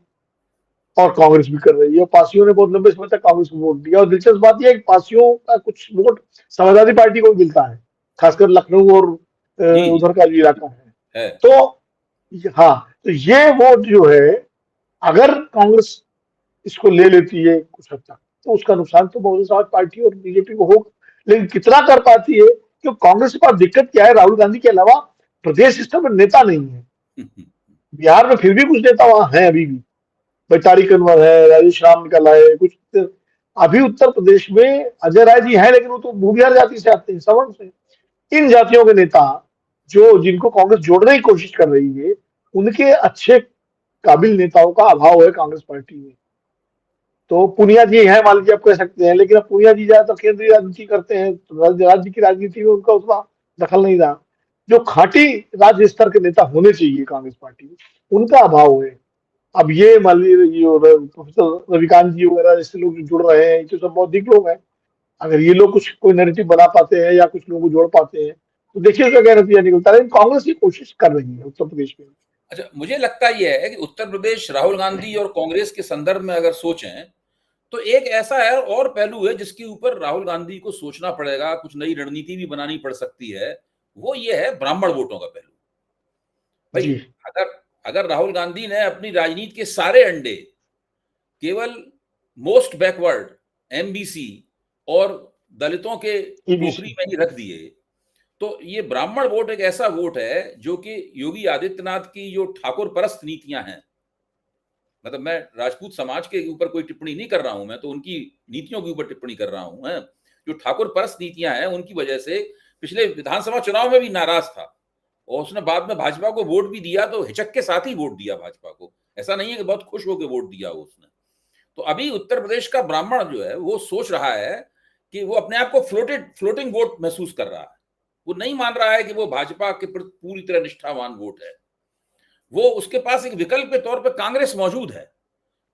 और कांग्रेस भी कर रही है। पार्सियों ने बहुत लंबे समय तक कांग्रेस को वोट दिया, और दिलचस्प बात यह है कि पार्सियों का कुछ वोट समाजवादी पार्टी को भी मिलता है, खासकर लखनऊ और जी उधर का जो इलाका है। है। तो हाँ, तो ये वोट जो है, अगर कांग्रेस इसको ले लेती है कुछ हद तक, तो उसका नुकसान तो बहुजन समाज पार्टी और बीजेपी को होगा, लेकिन कितना कर पाती है, क्योंकि कांग्रेस के पास दिक्कत क्या है, राहुल गांधी के अलावा प्रदेश स्तर पर नेता नहीं है। बिहार में फिर भी कुछ नेता वहां है अभी भी, भाई तारिक अनवर है, राजेश राम निकल आए कुछ। अभी उत्तर प्रदेश में अजय राय जी हैं, लेकिन वो तो भूमिहार जाति से आते हैं, सवर्ण से। इन जातियों के नेता, जो जिनको कांग्रेस जोड़ने की कोशिश कर रही है, उनके अच्छे काबिल नेताओं का अभाव है कांग्रेस पार्टी में। तो पुनिया जी हैं, मान लीजिए आप कह सकते हैं, लेकिन अब पुनिया जी ज्यादातर केंद्रीय राजनीति करते हैं, तो राज्य की राजनीति में उनका उतना दखल नहीं रहा। जो खाटी राज्य स्तर के नेता होने चाहिए कांग्रेस पार्टी में, उनका अभाव है। अब ये मान लीजिए प्रोफेसर रविकांत जी वगैरह जैसे लोग जो जुड़ रहे हैं, जो सब बौद्धिक लोग हैं, अगर ये लोग कुछ कोई नैरेटिव बना पाते हैं या कुछ लोगों को जोड़ पाते हैं, तो देखिए उसका क्या नतीजा निकलता है। लेकिन कांग्रेस ये कोशिश कर रही है उत्तर प्रदेश में। अच्छा, मुझे लगता यह है कि उत्तर प्रदेश राहुल गांधी और कांग्रेस के संदर्भ में अगर सोचें, तो एक ऐसा है और पहलू है जिसके ऊपर राहुल गांधी को सोचना पड़ेगा, कुछ नई रणनीति भी बनानी पड़ सकती है। वो ये है ब्राह्मण वोटों का पहलू। भाई, जी, अगर अगर राहुल गांधी ने अपनी राजनीति के सारे अंडे केवल मोस्ट बैकवर्ड, एमबीसी और दलितों के ईबीसी, टोकरी में ही रख दिए, तो ये ब्राह्मण वोट एक ऐसा वोट है जो कि योगी आदित्यनाथ की जो ठाकुर परस्त नीतियां हैं, मतलब मैं राजपूत समाज के ऊपर कोई टिप्पणी नहीं कर रहा हूं, मैं तो उनकी नीतियों के ऊपर टिप्पणी कर रहा हूं, है जो ठाकुर परस्त नीतियां हैं, उनकी वजह से पिछले विधानसभा चुनाव में भी नाराज था, और उसने बाद में भाजपा को वोट भी दिया, तो हिचक के साथ ही वोट दिया भाजपा को। ऐसा नहीं है कि बहुत खुश होकर वोट दिया उसने। तो अभी उत्तर प्रदेश का ब्राह्मण जो है वो सोच रहा है कि वो अपने आप को फ्लोटिंग वोट महसूस कर रहा है। वो नहीं मान रहा है कि वो भाजपा के प्रति पूरी तरह निष्ठावान वोट है। वो, उसके पास एक विकल्प के तौर पर कांग्रेस मौजूद है।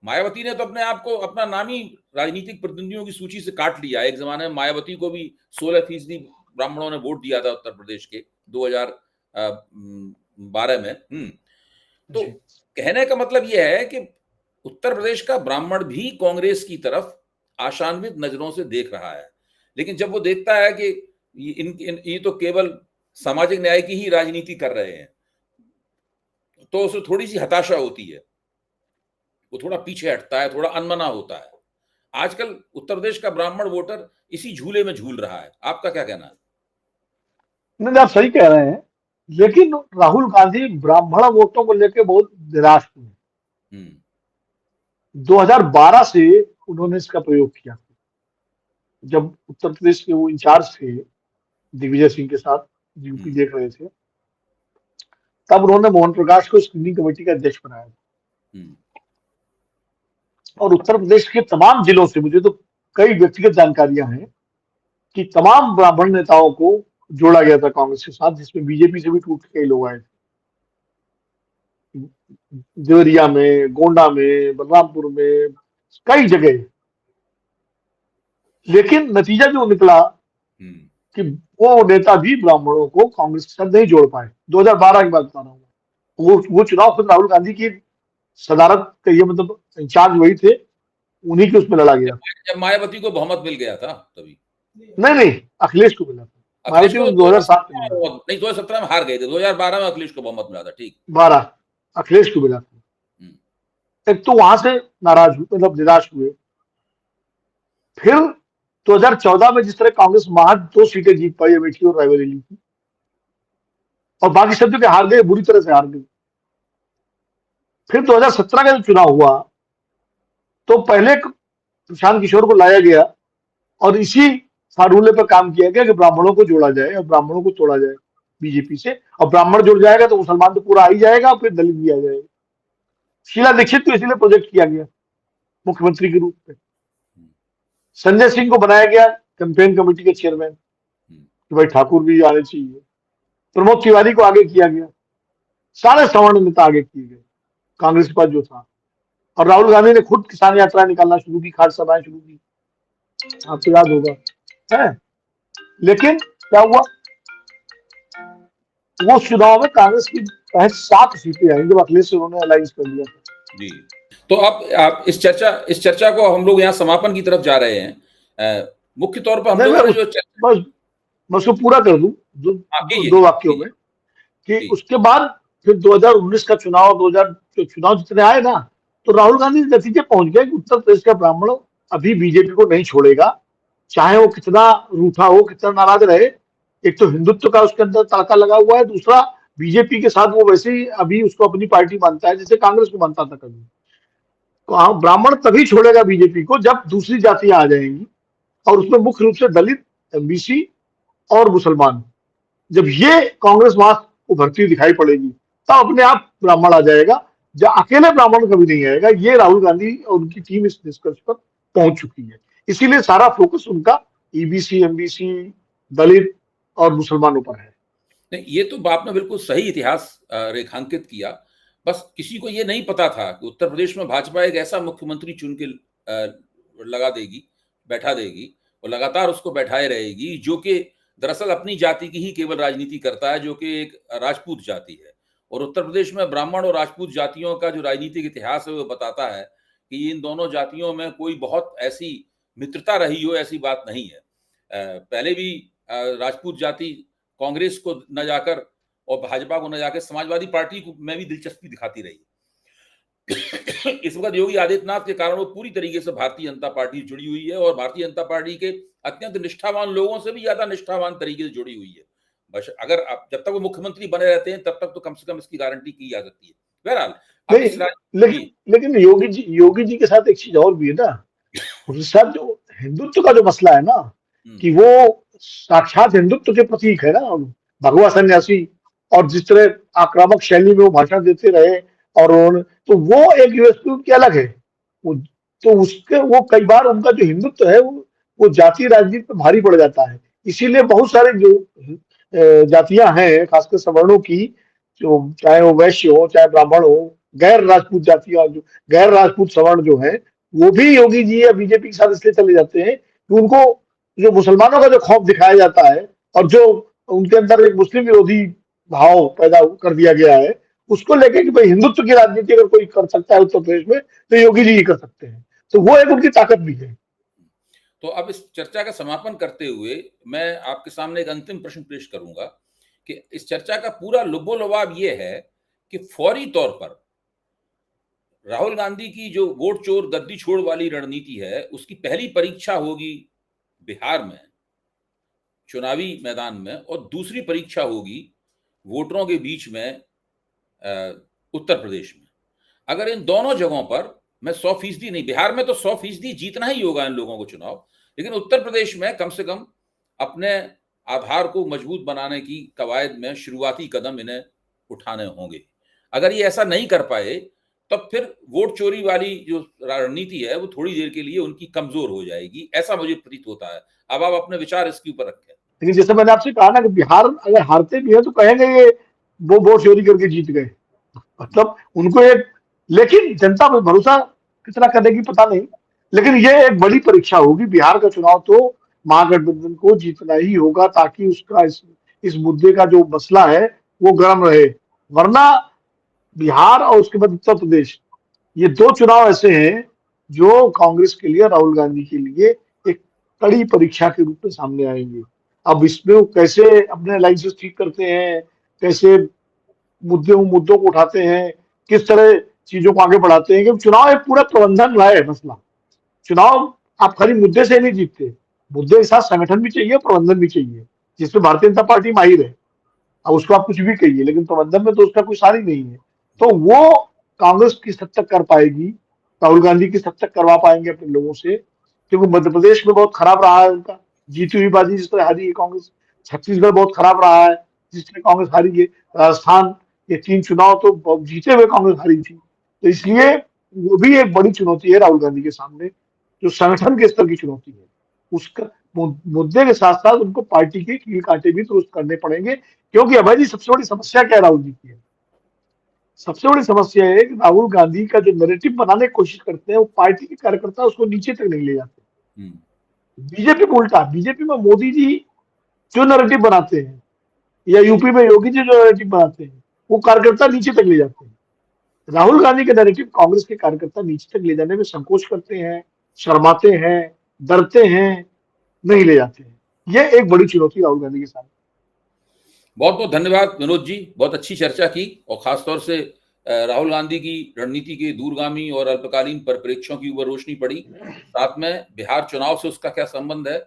मायावती ने तो अपने आप को, अपना नाम ही राजनीतिक प्रतिनिधियों की सूची से काट लिया। एक जमाने में मायावती को भी 16% ब्राह्मणों ने वोट दिया था उत्तर प्रदेश के 2012 में। तो कहने का मतलब यह है कि उत्तर प्रदेश का ब्राह्मण भी कांग्रेस की तरफ आशान्वित नजरों से देख रहा है, लेकिन जब वो देखता है कि ये तो केवल सामाजिक न्याय की ही राजनीति कर रहे हैं, तो उसे थोड़ी सी हताशा होती है, वो थोड़ा पीछे हटता है, थोड़ा अनमना होता है। आजकल उत्तर प्रदेश का ब्राह्मण वोटर इसी झूले में झूल रहा है। आपका क्या कहना है? नहीं, आप सही कह रहे हैं, लेकिन राहुल गांधी ब्राह्मण वोटों को लेकर बहुत निराश हुए। 2012 से उन्होंने इसका प्रयोग किया, जब उत्तर प्रदेश के वो इंचार्ज थे दिग्विजय सिंह के साथ, यूपी देख रहे थे, तब उन्होंने मोहन प्रकाश को स्क्रीनिंग कमेटी का अध्यक्ष बनाया। और उत्तर प्रदेश के तमाम जिलों से मुझे तो कई व्यक्तिगत जानकारियां हैं कि तमाम ब्राह्मण नेताओं को जोड़ा गया था कांग्रेस के साथ, जिसमें बीजेपी से भी टूट के कई लोग आए थे। देवरिया में, गोंडा में, बलरामपुर में, कई जगह। लेकिन नतीजा जो निकला कि वो नेता भी ब्राह्मणों को कांग्रेस के साथ नहीं जोड़ पाए। 2012 की बात बता रहा हूँ। वो चुनाव खुद राहुल गांधी की सदारत कहिए, मतलब इंचार्ज वही थे, उन्हीं के उसमें लड़ा गया। जब मायावती को बहुमत मिल गया था तभी। नहीं नहीं, अखिलेश को मिला था। अखिलेश मायावती को को 2007 में मिला, नहीं, 2017 में हार गए थे, 2012 में अखिलेश को बहुमत मिला था। ठीक। 12 अखिलेश को मिला था। एक तो वहां से नाराज हुए, मतलब निराश हुए, फिर 2014 में जिस तरह कांग्रेस महज 2 सीटें जीत पाई अमेठी और रायबरेली की, और बाकी सब जगह हार गए, बुरी तरह से हार गए। फिर 2017 का जो चुनाव हुआ, तो पहले प्रशांत किशोर को लाया गया और इसी फार्मूले पर काम किया गया कि ब्राह्मणों को जोड़ा जाए और ब्राह्मणों को तोड़ा जाए बीजेपी से, और ब्राह्मण जुड़ जाएगा तो मुसलमान तो पूरा आ ही जाएगा, फिर दलित भी आ जाएगा। शीला दीक्षित को इसीलिए प्रोजेक्ट किया गया मुख्यमंत्री के रूप में। संजय सिंह को बनाया गया कैंपेन कमेटी के चेयरमैन कि भाई ठाकुर भी आने चाहिए। प्रमोद तिवारी को आगे किया गया, सारे सवर्ण नेता आगे किए गए कांग्रेस के पास जो था। और राहुल गांधी ने खुद किसान यात्रा निकालना शुरू की, खाद सभाएं शुरू की, आपको याद होगा है। लेकिन क्या हुआ, वो चुनाव में कांग्रेस की 7 सीटें आई जब अखिलेश से उन्होंने अलायंस कर लिया था। जी, तो अब आप इस चर्चा को हम लोग यहाँ समापन की तरफ जा रहे हैं। मुख्य तौर पर हम लोगों ने जो बस मैं उसको पूरा कर दूं दो वाक्यों में कि उसके बाद फिर 2019 का चुनाव, 2000 चुनाव जितने आए ना, तो राहुल गांधी नतीजे पहुंच गए कि उत्तर प्रदेश का ब्राह्मण अभी बीजेपी को नहीं छोड़ेगा, चाहे वो कितना रूठा हो, कितना नाराज रहे। एक तो हिंदुत्व का उसके अंदर तड़का लगा हुआ है, दूसरा बीजेपी के साथ वो वैसे ही अभी उसको अपनी पार्टी मानता है जैसे कांग्रेस को मानता था कभी। तो ब्राह्मण तभी छोड़ेगा बीजेपी को जब दूसरी जातियां आ जाएंगी, और उसमें मुख्य रूप से दलित, एमबीसी और मुसलमान। जब ये कांग्रेस वहां उभरती दिखाई पड़ेगी तब अपने आप ब्राह्मण आ जाएगा, जब अकेले ब्राह्मण कभी नहीं आएगा। ये राहुल गांधी और उनकी टीम इस निष्कर्ष पर पहुंच चुकी है, इसीलिए सारा फोकस उनका ईबीसी, एमबीसी, दलित और मुसलमानों पर है। नहीं, ये तो आपने बिल्कुल सही इतिहास रेखांकित किया। बस किसी को ये नहीं पता था कि उत्तर प्रदेश में भाजपा एक ऐसा मुख्यमंत्री चुन के लगा देगी, बैठा देगी और लगातार उसको बैठाए रहेगी, जो कि दरअसल अपनी जाति की ही केवल राजनीति करता है, जो कि एक राजपूत जाति है। और उत्तर प्रदेश में ब्राह्मण और राजपूत जातियों का जो राजनीतिक इतिहास है वो बताता है कि इन दोनों जातियों में कोई बहुत ऐसी मित्रता रही हो, ऐसी बात नहीं है। पहले भी राजपूत जाति कांग्रेस को न जाकर और भाजपा को न जाकर समाजवादी पार्टी को में भी दिलचस्पी दिखाती रही। इस वक्त योगी आदित्यनाथ के कारण वो पूरी तरीके से भारतीय जनता पार्टी जुड़ी हुई है और भारतीय जनता पार्टी के अत्यंत निष्ठावान लोगों से भी ज्यादा निष्ठावान तरीके से जुड़ी हुई है। बस अगर आप जब तक वो मुख्यमंत्री बने रहते हैं तब तक तो कम से कम इसकी गारंटी की जा सकती है। बहरहाल लेकिन योगी जी के साथ एक चीज और भी है ना, उनके साथ जो हिंदुत्व का जो मसला है ना, कि वो साक्षात हिंदुत्व के प्रतीक है ना, भगवा सन्यासी, और जिस तरह आक्रामक शैली में वो भाषण देते रहे, और तो वो एक यूएसपी उनकी अलग है। तो उसके वो कई बार उनका जो हिंदुत्व है वो जातीय राजनीति पे भारी पड़ जाता है। इसीलिए बहुत सारे जो जातियां हैं, खासकर सवर्णों की, जो चाहे वो वैश्य हो, चाहे ब्राह्मण हो, गैर राजपूत जातियां, जो गैर राजपूत सवर्ण जो है, वो भी योगी जी या बीजेपी के साथ इसलिए चले जाते हैं कि उनको जो मुसलमानों का जो खौफ दिखाया जाता है और जो उनके अंदर एक मुस्लिम विरोधी भाव पैदा कर दिया गया है, उसको लेके कि भाई हिंदुत्व की राजनीति अगर कोई कर सकता है उत्तर प्रदेश में तो योगी जी ही कर सकते हैं। तो वो एक उनकी ताकत भी है। तो अब इस चर्चा का समापन करते हुए मैं आपके सामने एक अंतिम प्रश्न पेश करूंगा कि इस चर्चा का पूरा लुब्बो-लुभाव ये है कि फौरी तौर पर राहुल गांधी की जो वोट चोर गद्दी छोड़ वाली रणनीति है, उसकी पहली परीक्षा होगी बिहार में चुनावी मैदान में, और दूसरी परीक्षा होगी वोटरों के बीच में उत्तर प्रदेश में। अगर इन दोनों जगहों पर, मैं 100% नहीं, बिहार में तो 100% जीतना ही होगा इन लोगों को चुनाव, लेकिन उत्तर प्रदेश में कम से कम अपने आधार को मजबूत बनाने की कवायद में शुरुआती कदम इन्हें उठाने होंगे। अगर ये ऐसा नहीं कर पाए तब फिर वोट चोरी वाली जो रणनीति है वो थोड़ी देर के लिए उनकी कमजोर हो जाएगी, ऐसा मुझे प्रतीत होता है। अब आप अपने विचार इसके ऊपर रखें। लेकिन जैसे मैंने आपसे कहा ना कि बिहार अगर हारते भी है तो कहेंगे ये वो वोट चोरी करके जीत गए, मतलब उनको एक, लेकिन जनता पर भरोसा कितना करेगी पता नहीं। लेकिन ये एक बड़ी परीक्षा होगी बिहार का चुनाव, तो महागठबंधन को जीतना ही होगा ताकि उसका इस मुद्दे का जो मसला है वो गर्म रहे। वरना बिहार और उसके बाद उत्तर प्रदेश, ये 2 चुनाव ऐसे हैं जो कांग्रेस के लिए, राहुल गांधी के लिए एक कड़ी परीक्षा के रूप में सामने आएंगे। अब इसमें वो कैसे अपने अलायंसेस ठीक करते हैं, कैसे मुद्दों को उठाते हैं, किस तरह चीजों को आगे बढ़ाते हैं, क्योंकि चुनाव एक पूरा प्रबंधन रहा है मसला। चुनाव आप खाली मुद्दे से नहीं जीतते, मुद्दे के साथ संगठन भी चाहिए, प्रबंधन भी चाहिए, जिसमें भारतीय जनता पार्टी माहिर है। अब उसको आप कुछ भी कहिए, लेकिन प्रबंधन में तो उसका कोई सार ही नहीं है। तो वो कांग्रेस किस हद तक कर पाएगी, राहुल गांधी किस हद तक करवा पाएंगे अपने लोगों से, क्योंकि मध्य प्रदेश में बहुत खराब रहा है उनका, जीती हुई बाजी जिस तरह हारी है कांग्रेस। छत्तीसगढ़ बहुत खराब रहा है, जिस तरह कांग्रेस हारी है। राजस्थान, ये 3 चुनाव तो जीते हुए कांग्रेस हारी थी। तो इसलिए वो भी एक बड़ी चुनौती है राहुल गांधी के सामने, जो संगठन के स्तर की चुनौती है। उसका मुद्दे के साथ साथ उनको पार्टी के कील कांटे भी दुरुस्त करने पड़ेंगे, क्योंकि अभय जी सबसे बड़ी समस्या क्या है राहुल जी की? सबसे बड़ी समस्या है कि राहुल गांधी का जो नैरेटिव बनाने की कोशिश करते हैं, वो पार्टी के कार्यकर्ता उसको नीचे तक नहीं ले जाते। बीजेपी में उल्टा, बीजेपी में मोदी जी जो नैरेटिव बनाते हैं, या यूपी में योगी जी जो नैरेटिव बनाते हैं, वो कार्यकर्ता नीचे तक ले जाते हैं। राहुल गांधी के नैरेटिव कांग्रेस के कार्यकर्ता नीचे तक ले जाने में संकोच करते हैं, शर्माते हैं, डरते हैं, नहीं ले जाते हैं। ये एक बड़ी चुनौती राहुल गांधी के सामने। बहुत बहुत धन्यवाद विनोद जी, बहुत अच्छी चर्चा की, और खासतौर से राहुल गांधी की रणनीति के दूरगामी और अल्पकालीन परिप्रेक्ष्यों की ऊपर रोशनी पड़ी। साथ में बिहार चुनाव से उसका क्या संबंध है,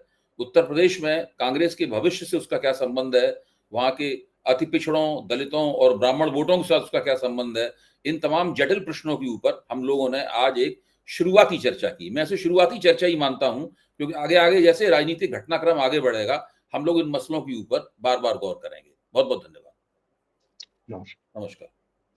उत्तर प्रदेश में कांग्रेस के भविष्य से उसका क्या संबंध है, वहां के अति पिछड़ों, दलितों और ब्राह्मण वोटों के साथ उसका क्या संबंध है, इन तमाम जटिल प्रश्नों के ऊपर हम लोगों ने आज एक शुरुआती चर्चा की। मैं इसे शुरुआती चर्चा ही मानता हूं, क्योंकि आगे आगे जैसे राजनीतिक घटनाक्रम आगे बढ़ेगा, हम लोग इन मसलों के ऊपर बार बार गौर करेंगे। बहुत बहुत धन्यवाद। नमस्कार। नमस्कार।